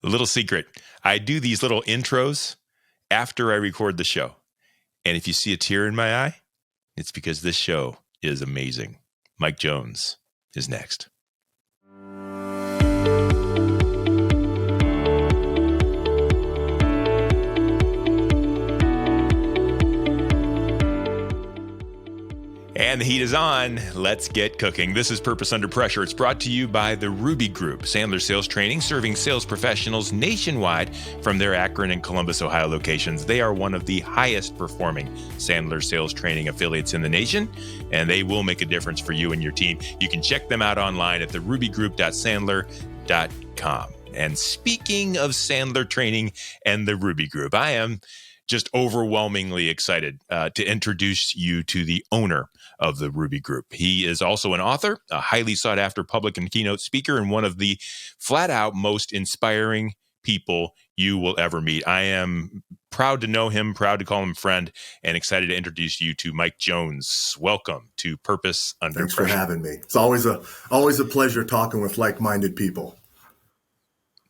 A little secret. I do these little intros after I record the show. And if you see a tear in my eye, it's because this show is amazing. Mike Jones is next. And the heat is on. Let's get cooking. This is Purpose Under Pressure. It's brought to you by the Ruby Group, Sandler Sales Training, serving sales professionals nationwide from their Akron and Columbus, Ohio locations. They are one of the highest performing Sandler Sales Training affiliates in the nation, and they will make a difference for you and your team. You can check them out online at therubygroup.sandler.com. And speaking of Sandler Training and the Ruby Group, I am just overwhelmingly excited to introduce you to the owner of the Ruby Group. He is also an author, a highly sought after public and keynote speaker, and one of the flat out most inspiring people you will ever meet. I am proud to know him, proud to call him friend, and excited to introduce you to Mike Jones. Welcome to Purpose Under Thanks Pressure. for having me. It's always a pleasure talking with like-minded people.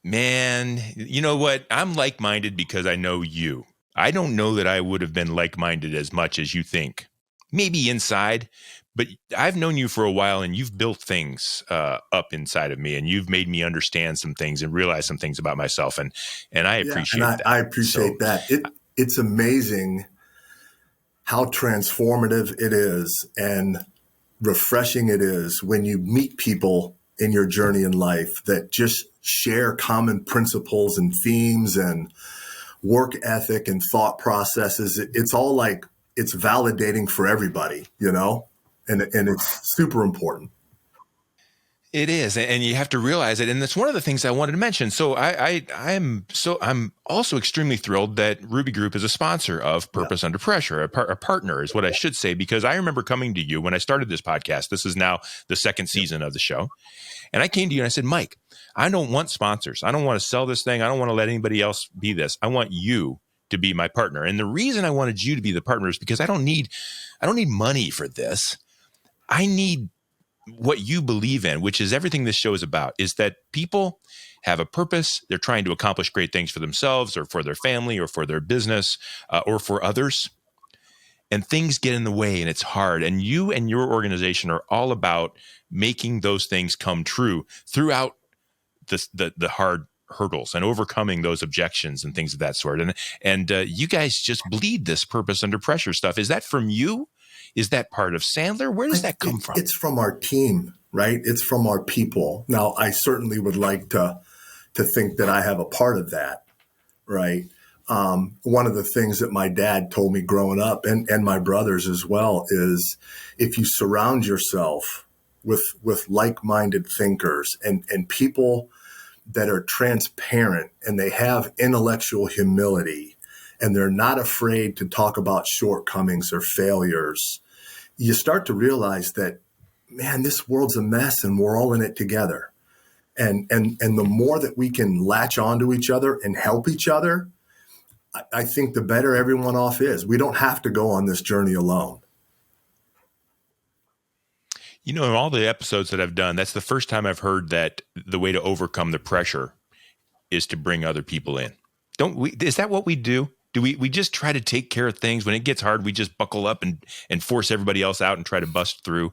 Man, you know what? I'm like-minded because I know you. I don't know that I would have been like-minded as much as you think. Maybe inside, but I've known you for a while, and you've built things up inside of me, and you've made me understand some things and realize some things about myself, and I appreciate that. I appreciate that. It's amazing how transformative it is and refreshing it is when you meet people in your journey in life that just share common principles and themes and work ethic and thought processes. It's all like, it's validating for everybody, you know, and it's super important. It is, and you have to realize it, and that's one of the things I wanted to mention. So I'm also extremely thrilled that Ruby Group is a sponsor of Purpose Under Pressure, a partner is what I should say, because I remember coming to you when I started this podcast. This is now the second season of the show, and I came to you and I said, Mike, I don't want sponsors. I don't want to sell this thing. I don't want to let anybody else be this. I want you to be my partner. And the reason I wanted you to be the partner is because I don't need money for this. I need what you believe in, which is everything this show is about, is that people have a purpose. They're trying to accomplish great things for themselves or for their family or for their business or for others. And things get in the way and it's hard. And you and your organization are all about making those things come true throughout the hard hurdles and overcoming those objections and things of that sort. And you guys just bleed this Purpose Under Pressure stuff. Is that from you? Is that part of Sandler? Where does that come from? It's from our team, right? It's from our people. Now, I certainly would like to think that I have a part of that, right? One of the things that my dad told me growing up, and my brothers as well, is if you surround yourself with like-minded thinkers and people that are transparent and they have intellectual humility and they're not afraid to talk about shortcomings or failures, you start to realize that, man, this world's a mess and we're all in it together. And the more that we can latch onto each other and help each other, I think the better everyone off is. We don't have to go on this journey alone. You know, in all the episodes that I've done, that's the first time I've heard that the way to overcome the pressure is to bring other people in. Don't we? Is that what we do? Do we just try to take care of things? When it gets hard, we just buckle up and force everybody else out and try to bust through.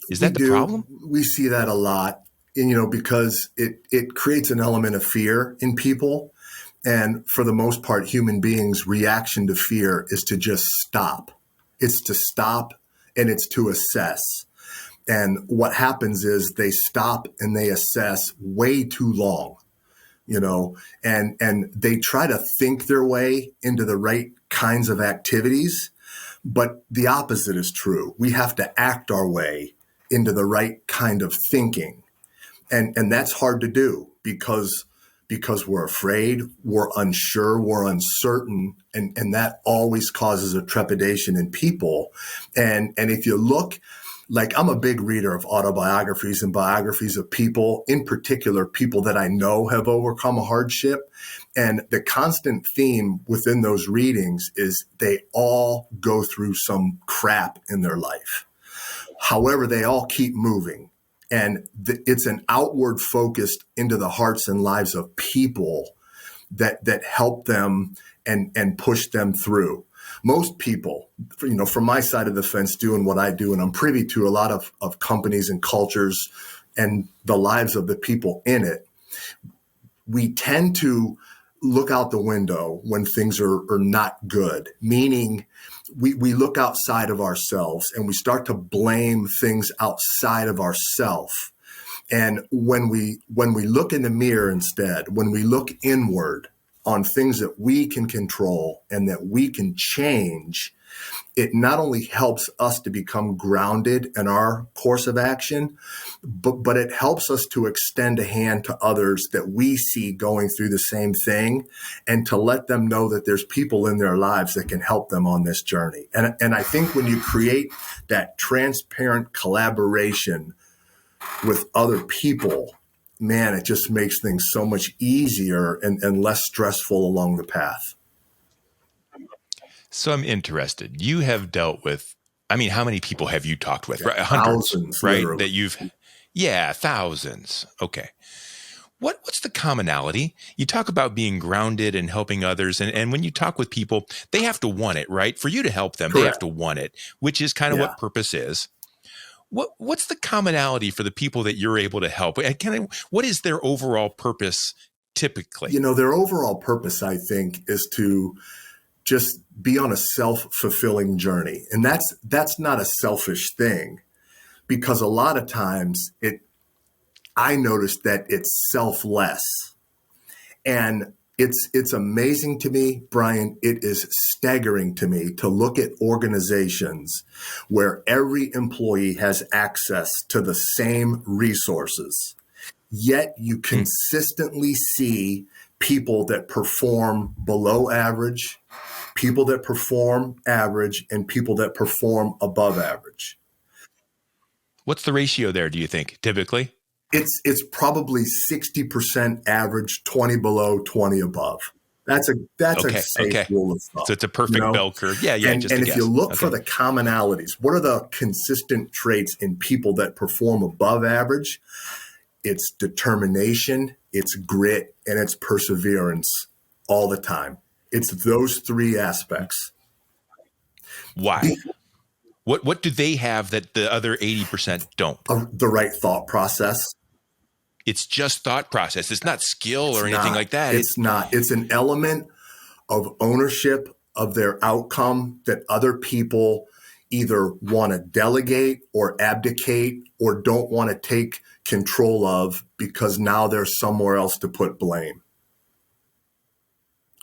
Is that the problem? We see that a lot, and, you know, because it creates an element of fear in people. And for the most part, human beings' reaction to fear is to just stop. It's to stop and it's to assess. And what happens is they stop and they assess way too long, you know, and they try to think their way into the right kinds of activities. But the opposite is true. We have to act our way into the right kind of thinking. And that's hard to do because we're afraid, we're unsure, we're uncertain, and that always causes a trepidation in people. And if you look, like, I'm a big reader of autobiographies and biographies of people, in particular, people that I know have overcome a hardship. And the constant theme within those readings is they all go through some crap in their life. However, they all keep moving. And it's an outward focused into the hearts and lives of people that help them and push them through. Most people, from my side of the fence doing what I do, and I'm privy to a lot of companies and cultures and the lives of the people in it, we tend to look out the window when things are not good, meaning we look outside of ourselves and we start to blame things outside of ourselves. And when we look in the mirror instead, when we look inward on things that we can control and that we can change, it not only helps us to become grounded in our course of action, but it helps us to extend a hand to others that we see going through the same thing, and to let them know that there's people in their lives that can help them on this journey. And I think when you create that transparent collaboration with other people, man, it just makes things so much easier and less stressful along the path. So I'm interested. You have dealt with, how many people have you talked with? Yeah, Right? Hundreds, thousands, right? literally. Yeah, thousands. Okay. What's the commonality? You talk about being grounded and helping others. And when you talk with people, they have to want it, right? For you to help them, Correct. they have to want it, which is kind of what purpose is. What's the commonality for the people that you're able to help? What is their overall purpose typically? Their overall purpose, I think, is to just be on a self-fulfilling journey. And that's not a selfish thing, because a lot of times I noticed that it's selfless. And it's amazing to me, Brian. It is staggering to me to look at organizations where every employee has access to the same resources, yet you consistently see people that perform below average, people that perform average, and people that perform above average. What's the ratio there, do you think, typically? It's probably 60% average, 20 below, 20 above. That's a safe rule of thumb. So it's a perfect bell curve. Yeah, And just a if guess. you look for the commonalities, what are the consistent traits in people that perform above average? It's determination, it's grit, and it's perseverance all the time. It's those three aspects. Why? What do they have that the other 80% don't? The right thought process. It's just thought process. It's not skill or anything like that. It's not. It's an element of ownership of their outcome that other people either want to delegate or abdicate or don't want to take control of, because now there's somewhere else to put blame.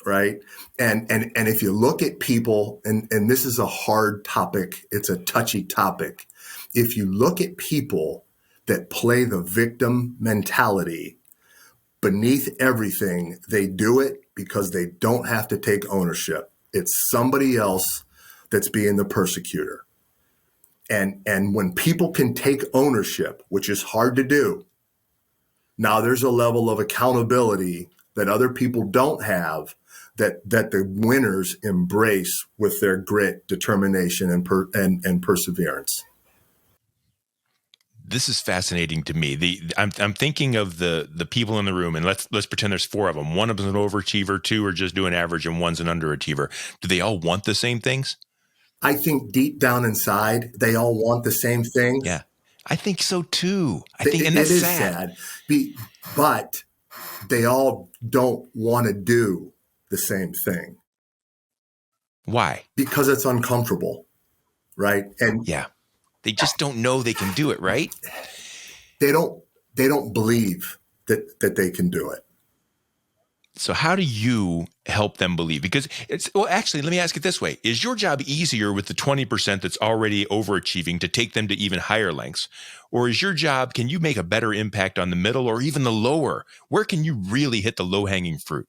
Right. And if you look at people, and this is a hard topic, it's a touchy topic. If you look at people that play the victim mentality, beneath everything, they do it because they don't have to take ownership. It's somebody else that's being the persecutor. And when people can take ownership, which is hard to do, now there's a level of accountability that other people don't have, that the winners embrace with their grit, determination, and perseverance. This is fascinating to me. I'm thinking of the people in the room, and let's pretend there's four of them. One of them's an overachiever, two are just doing average, and one's an underachiever. Do they all want the same things? I think deep down inside, they all want the same things. Yeah, I think so too. And that's sad. But they all don't want to do the same thing. Why? Because it's uncomfortable, right? And yeah, they just don't know they can do it, right? They don't believe that they can do it. So how do you help them believe? Because actually, let me ask it this way. Is your job easier with the 20% that's already overachieving to take them to even higher lengths? Or is your job, can you make a better impact on the middle or even the lower? Where can you really hit the low-hanging fruit?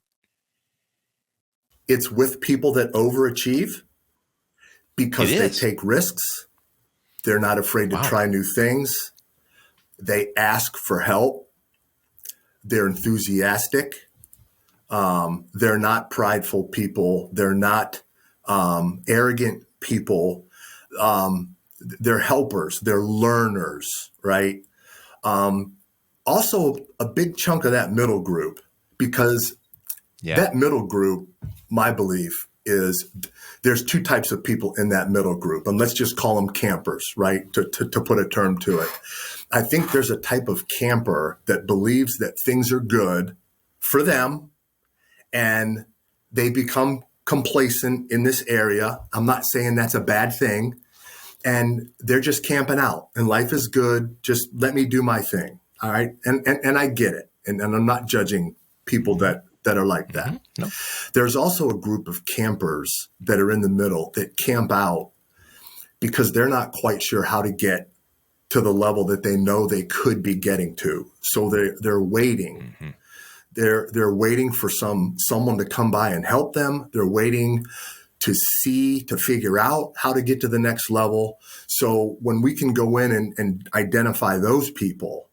It's with people that overachieve because they take risks. They're not afraid to try new things. They ask for help. They're enthusiastic. They're not prideful people. They're not arrogant people. They're helpers. They're learners, right? Also, a big chunk of that middle group, because Yeah. That middle group, my belief is there's two types of people in that middle group, and let's just call them campers, right? To put a term to it. I think there's a type of camper that believes that things are good for them and they become complacent in this area. I'm not saying that's a bad thing. And they're just camping out and life is good. Just let me do my thing. All right. And I get it. And I'm not judging people that are like that. Mm-hmm. No. There's also a group of campers that are in the middle that camp out because they're not quite sure how to get to the level that they know they could be getting to. So they're waiting. Mm-hmm. They're waiting for someone to come by and help them. They're waiting to figure out how to get to the next level. So when we can go in and identify those people,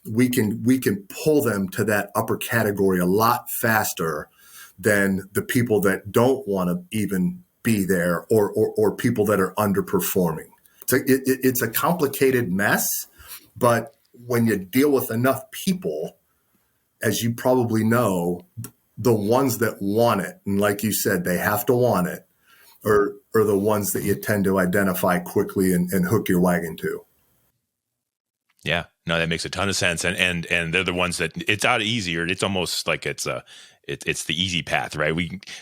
we can pull them to that upper category a lot faster than the people that don't want to even be there or people that are underperforming. It's a complicated mess, but when you deal with enough people, as you probably know, the ones that want it, and like you said, they have to want it, are the ones that you tend to identify quickly and hook your wagon to. Yeah, no, that makes a ton of sense. And they're the ones that it's out easier. It's almost like it's the easy path, right?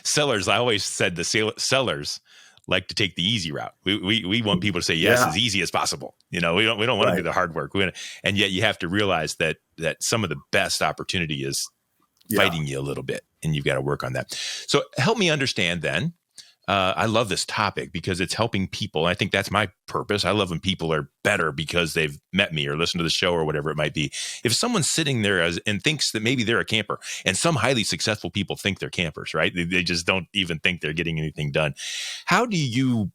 Sellers, I always said sellers like to take the easy route. We want people to say yes as easy as possible. We don't want to do the hard work. And yet you have to realize that some of the best opportunity is fighting you a little bit, and you've got to work on that. So help me understand then. I love this topic because it's helping people. I think that's my purpose. I love when people are better because they've met me or listened to the show or whatever it might be. If someone's sitting there and thinks that maybe they're a camper, and some highly successful people think they're campers, right? They just don't even think they're getting anything done. How do you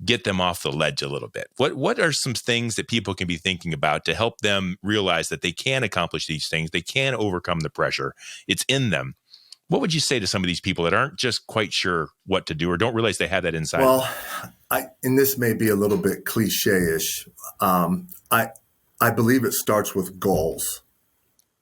get them off the ledge a little bit? What are some things that people can be thinking about to help them realize that they can accomplish these things? They can overcome the pressure. It's in them. What would you say to some of these people that aren't just quite sure what to do or don't realize they have that inside? Well, and this may be a little bit cliche-ish. I believe it starts with goals.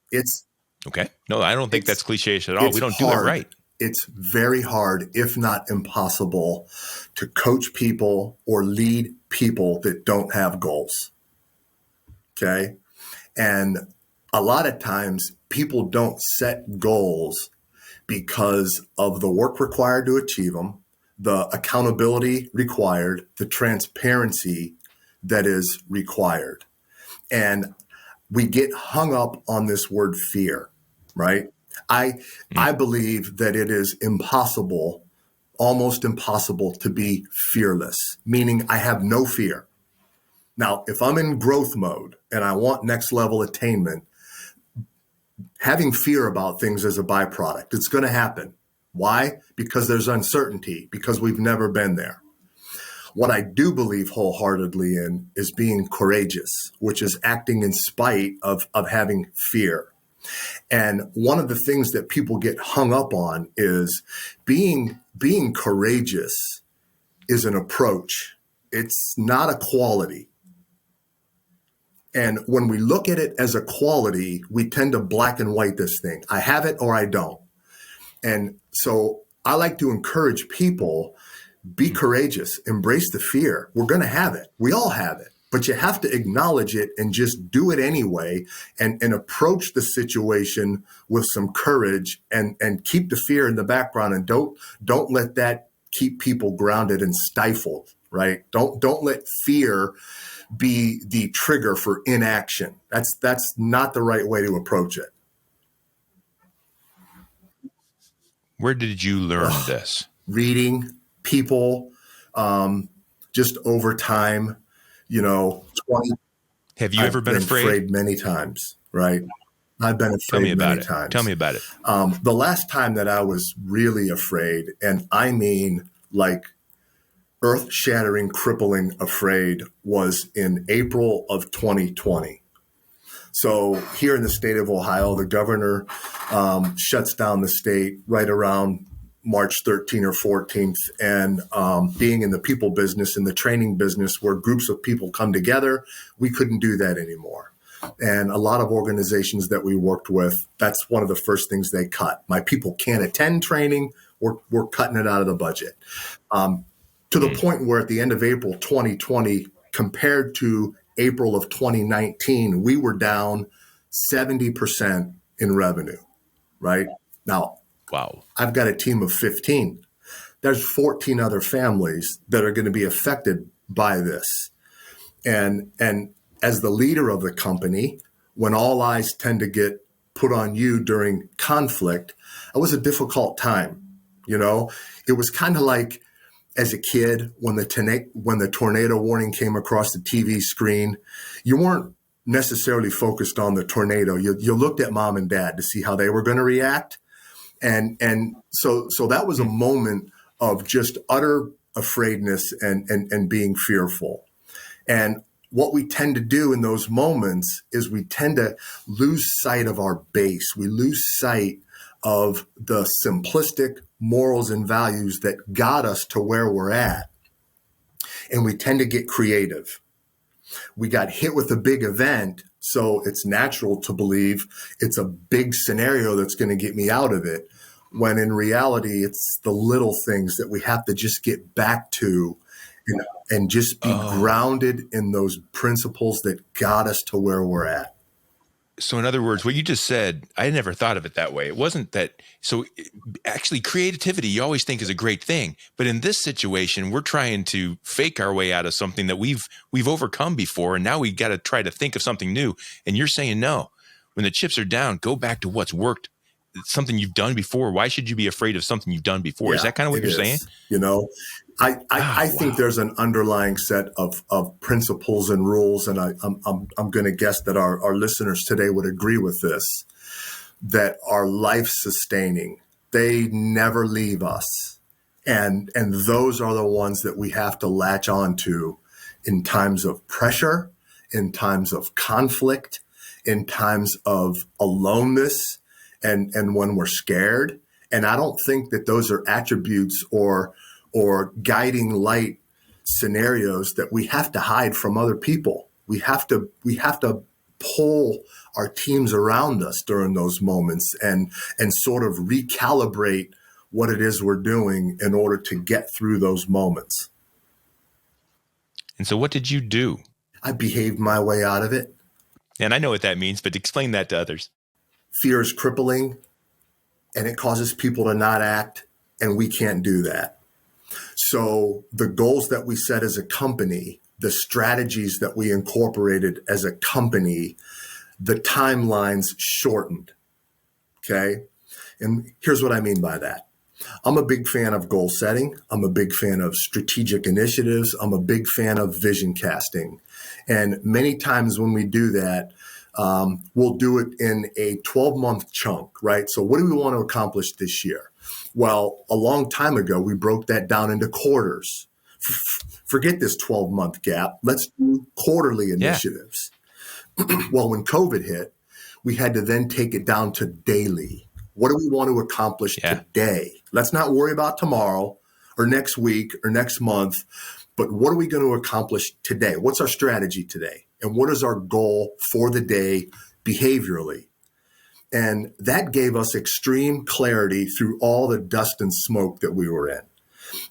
It's okay. No, I don't think that's cliche-ish at all. We don't do it right. It's very hard, if not impossible, to coach people or lead people that don't have goals. Okay. And a lot of times people don't set goals because of the work required to achieve them, the accountability required, the transparency that is required. And we get hung up on this word fear, right? I believe that it is impossible, almost impossible to be fearless, meaning I have no fear. Now, if I'm in growth mode and I want next level attainment, having fear about things is a byproduct. It's going to happen. Why? Because there's uncertainty, because we've never been there. What I do believe wholeheartedly in is being courageous, which is acting in spite of having fear. And one of the things that people get hung up on is being courageous is an approach. It's not a quality. And when we look at it as a quality, we tend to black and white this thing. I have it or I don't. And so I like to encourage people, be courageous, embrace the fear. We're going to have it. We all have it. But you have to acknowledge it and just do it anyway and approach the situation with some courage and keep the fear in the background and don't let that keep people grounded and stifled, right? Don't let fear be the trigger for inaction. That's not the right way to approach it. Where did you learn this? Reading, people, just over time, 20. Have you ever been afraid? Many times, right? I've been afraid many times. Tell me about it. The last time that I was really afraid, and I mean like earth-shattering, crippling afraid, was in April of 2020. So here in the state of Ohio, the governor shuts down the state right around March 13th or 14th. And being in the people business, in the training business where groups of people come together, we couldn't do that anymore. And a lot of organizations that we worked with, that's one of the first things they cut. My people can't attend training. We're cutting it out of the budget. To the point where at the end of April 2020, compared to April of 2019, we were down 70% in revenue, right? Now, Wow. I've got a team of 15. There's 14 other families that are going to be affected by this. And as the leader of the company, when all eyes tend to get put on you during conflict, it was a difficult time. You know, it was kind of like as a kid when the tornado warning came across the TV screen, you weren't necessarily focused on the tornado. You looked at mom and dad to see how they were going to react. And so that was a moment of just utter afraidness and being fearful. And what we tend to do in those moments is we tend to lose sight of our base. We lose sight of the simplistic morals and values that got us to where we're at. And we tend to get creative. We got hit with a big event, so it's natural to believe it's a big scenario that's going to get me out of it, when in reality, it's the little things that we have to just get back to and just be grounded in those principles that got us to where we're at. So in other words, what you just said, I never thought of it that way. It wasn't that. So actually creativity, you always think is a great thing. But in this situation, we're trying to fake our way out of something that we've overcome before. And now we got to try to think of something new. And you're saying, no, when the chips are down, go back to what's worked. It's something you've done before. Why should you be afraid of something you've done before? Is that kind of what you're saying? You know, I think there's an underlying set of principles and rules, and I'm going to guess that our listeners today would agree with this, that are life sustaining. They never leave us, and those are the ones that we have to latch on to in times of pressure, in times of conflict, in times of aloneness, and when we're scared. And I don't think that those are attributes or guiding light scenarios that we have to hide from other people. We have to pull our teams around us during those moments and sort of recalibrate what it is we're doing in order to get through those moments. And so what did you do? I behaved my way out of it. And I know what that means, but explain that to others. Fear is crippling, and it causes people to not act, and we can't do that. So the goals that we set as a company, the strategies that we incorporated as a company, the timelines shortened. Okay. And here's what I mean by that. I'm a big fan of goal setting. I'm a big fan of strategic initiatives. I'm a big fan of vision casting. And many times when we do that, we'll do it in a 12-month chunk, right? So what do we want to accomplish this year? Well, a long time ago, we broke that down into quarters. Forget this 12-month gap. Let's do quarterly initiatives. Yeah. Well, when COVID hit, we had to then take it down to daily. What do we want to accomplish today? Let's not worry about tomorrow or next week or next month, but what are we going to accomplish today? What's our strategy today? And what is our goal for the day behaviorally? And that gave us extreme clarity through all the dust and smoke that we were in.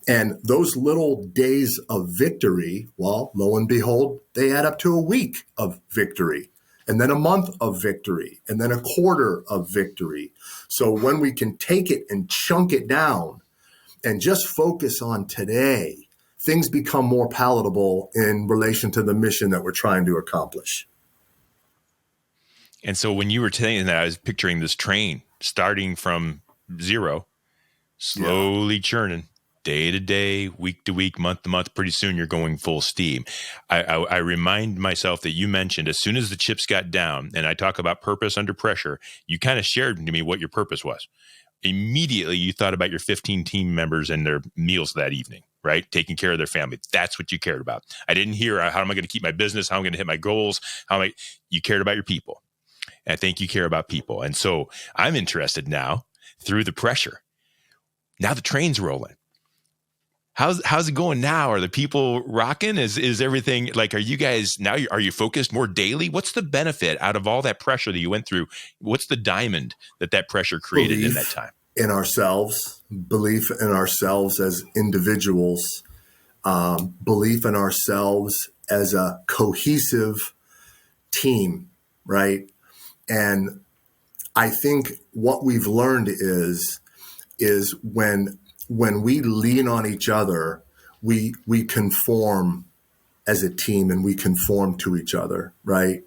And those little days of victory, well, lo and behold, they add up to a week of victory, and then a month of victory, and then a quarter of victory. So when we can take it and chunk it down and just focus on today, things become more palatable in relation to the mission that we're trying to accomplish. And so when you were saying that, I was picturing this train starting from zero, slowly churning, day to day, week to week, month to month. Pretty soon you're going full steam. I remind myself that you mentioned as soon as the chips got down, and I talk about purpose under pressure, you kind of shared to me what your purpose was. Immediately you thought about your 15 team members and their meals that evening, right? Taking care of their family. That's what you cared about. I didn't hear how am I going to keep my business? How am I going to hit my goals? You cared about your people. And I think you care about people. And so I'm interested now through the pressure. Now the train's rolling. How's it going now? Are the people rocking? Is everything like, are you guys now, are you focused more daily? What's the benefit out of all that pressure that you went through? What's the diamond that pressure created in that Belief time? in ourselves, belief in ourselves as individuals, belief in ourselves as a cohesive team, right? And I think what we've learned is when we lean on each other, we conform as a team and we conform to each other, right?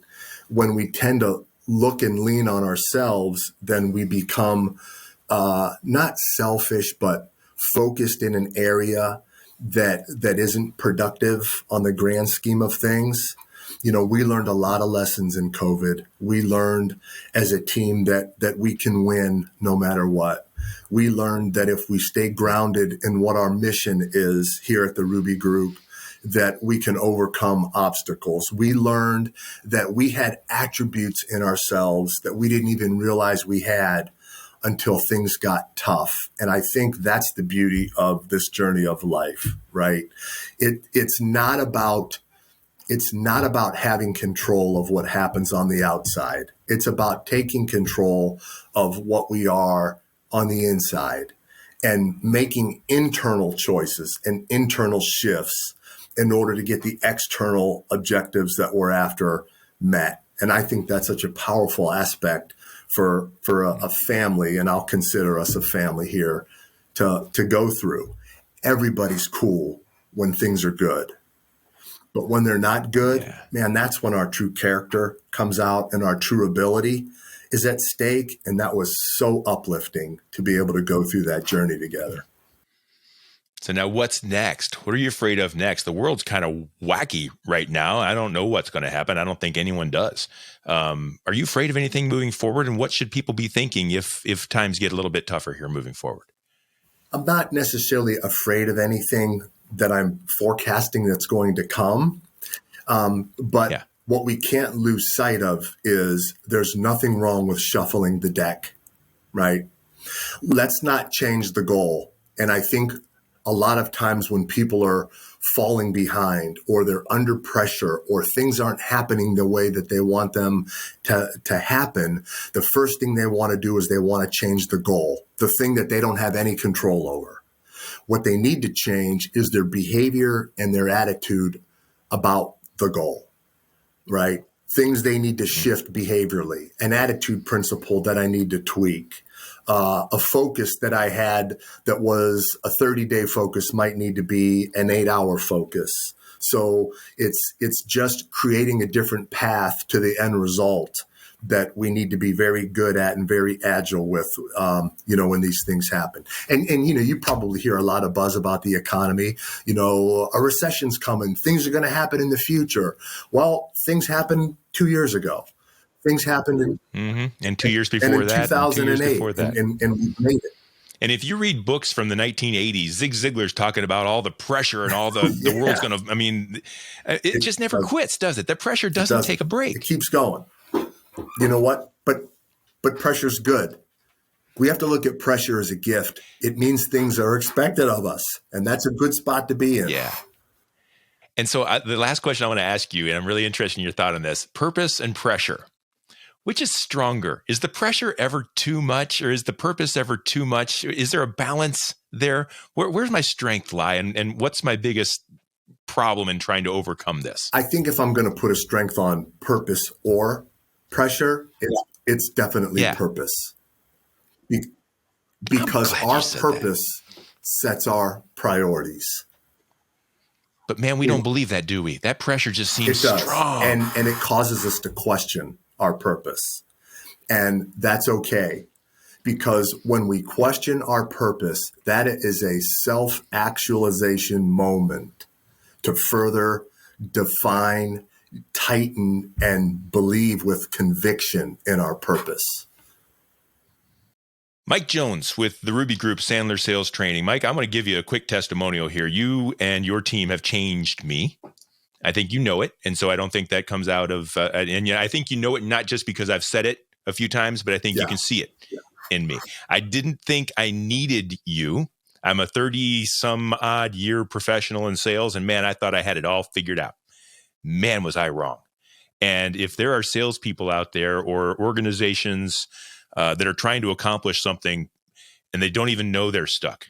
When we tend to look and lean on ourselves, then we become not selfish, but focused in an area that isn't productive on the grand scheme of things. You know, we learned a lot of lessons in COVID. We learned as a team that we can win no matter what. We learned that if we stay grounded in what our mission is here at the Ruby Group, that we can overcome obstacles. We learned that we had attributes in ourselves that we didn't even realize we had until things got tough. And I think that's the beauty of this journey of life, right? It's not about having control of what happens on the outside. It's about taking control of what we are on the inside and making internal choices and internal shifts in order to get the external objectives that we're after met. And I think that's such a powerful aspect for a family, and I'll consider us a family here, to go through. Everybody's cool when things are good. But when they're not good, man, that's when our true character comes out and our true ability is at stake. And that was so uplifting to be able to go through that journey together. So now what's next? What are you afraid of next? The world's kind of wacky right now. I don't know what's going to happen. I don't think anyone does. Are you afraid of anything moving forward? And what should people be thinking if times get a little bit tougher here moving forward? I'm not necessarily afraid of anything that I'm forecasting that's going to come. But what we can't lose sight of is there's nothing wrong with shuffling the deck, right? Let's not change the goal. And I think a lot of times when people are falling behind or they're under pressure or things aren't happening the way that they want them to happen, the first thing they want to do is they want to change the goal, the thing that they don't have any control over. What they need to change is their behavior and their attitude about the goal, right? Things they need to shift behaviorally, an attitude principle that I need to tweak. A focus that I had that was a 30-day focus might need to be an 8-hour focus. So it's just creating a different path to the end result that we need to be very good at and very agile with, when these things happen. And you probably hear a lot of buzz about the economy. A recession's coming. Things are going to happen in the future. Well, things happened 2 years ago. Things happened and 2 years before and in that, 2008, and we made it. And if you read books from the 1980s, Zig Ziglar's talking about all the pressure and all the world's going to, it just never quits, does it? That pressure doesn't take a break. It keeps going. You know what? But pressure's good. We have to look at pressure as a gift. It means things are expected of us, and that's a good spot to be in. Yeah. And so the last question I want to ask you, and I'm really interested in your thought on this, purpose and pressure. Which is stronger? Is the pressure ever too much, or is the purpose ever too much? Is there a balance there? Where's my strength lie, and what's my biggest problem in trying to overcome this? I think if I'm going to put a strength on purpose or pressure, it's definitely purpose. Because our purpose sets our priorities. But man, we don't believe that, do we? That pressure just seems strong. And it causes us to question our purpose. And that's okay. Because when we question our purpose, that is a self-actualization moment to further define, tighten, and believe with conviction in our purpose. Mike Jones with the Ruby Group Sandler Sales Training. Mike, I'm going to give you a quick testimonial here. You and your team have changed me. I think you know it. And so I don't think that comes out of, I think you know it not just because I've said it a few times, but I think you can see it in me. I didn't think I needed you. I'm a 30 some odd year professional in sales, and man, I thought I had it all figured out. Man, was I wrong. And if there are salespeople out there or organizations that are trying to accomplish something and they don't even know they're stuck,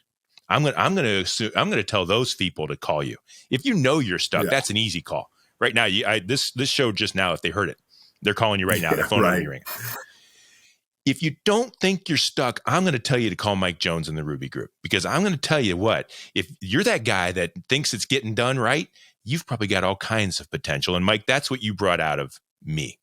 I'm going to tell those people to call you. If you know you're stuck, that's an easy call. Right now, this show just now, if they heard it, they're calling you right now. Their phone will be ringing. If you don't think you're stuck, I'm going to tell you to call Mike Jones in the Ruby Group, because I'm going to tell you what, if you're that guy that thinks it's getting done right, you've probably got all kinds of potential. And Mike, that's what you brought out of me.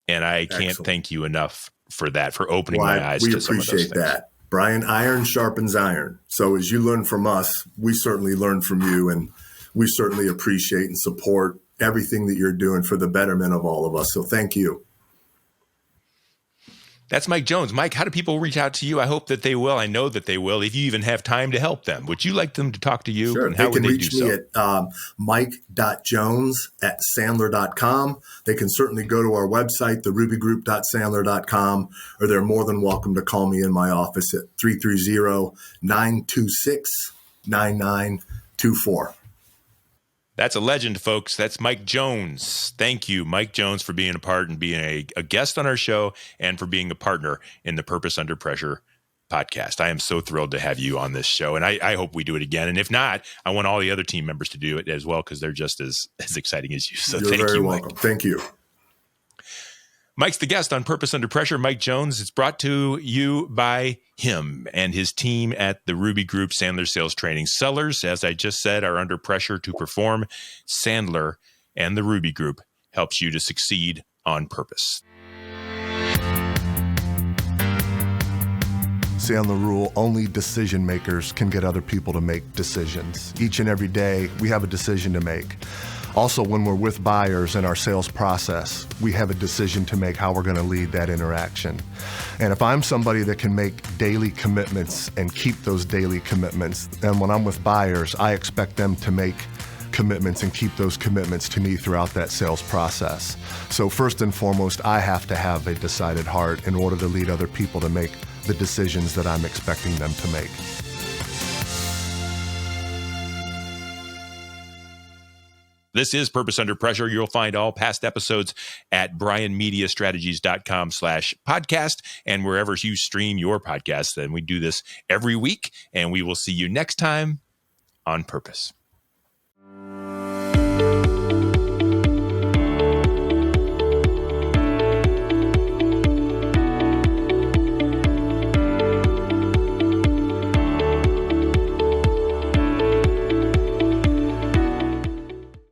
And I can't thank you enough for that, for opening my eyes to some of those things. We appreciate that. Brian, iron sharpens iron. So as you learn from us, we certainly learn from you, and we certainly appreciate and support everything that you're doing for the betterment of all of us. So thank you. That's Mike Jones. Mike, how do people reach out to you? I hope that they will. I know that they will. If you even have time to help them, would you like them to talk to you? Sure. And how they can would they reach do me so? at mike.jones@sandler.com. They can certainly go to our website, therubygroup.sandler.com, or they're more than welcome to call me in my office at 330-926-9924. That's a legend, folks. That's Mike Jones. Thank you, Mike Jones, for being a part and being a guest on our show, and for being a partner in the Purpose Under Pressure podcast. I am so thrilled to have you on this show, and I hope we do it again. And if not, I want all the other team members to do it as well, because they're just as exciting as you. So You're thank very you, welcome. Mike. Thank you. Mike's the guest on Purpose Under Pressure. Mike Jones. It's brought to you by him and his team at the Ruby Group Sandler Sales Training. Sellers, as I just said, are under pressure to perform. Sandler and the Ruby Group helps you to succeed on purpose. Sandler rule, only decision makers can get other people to make decisions. Each and every day, we have a decision to make. Also, when we're with buyers in our sales process, we have a decision to make how we're going to lead that interaction. And if I'm somebody that can make daily commitments and keep those daily commitments, then when I'm with buyers, I expect them to make commitments and keep those commitments to me throughout that sales process. So first and foremost, I have to have a decided heart in order to lead other people to make the decisions that I'm expecting them to make. This is Purpose Under Pressure. You'll find all past episodes at brianmediastrategies.com/podcast and wherever you stream your podcasts. And we do this every week, and we will see you next time on Purpose.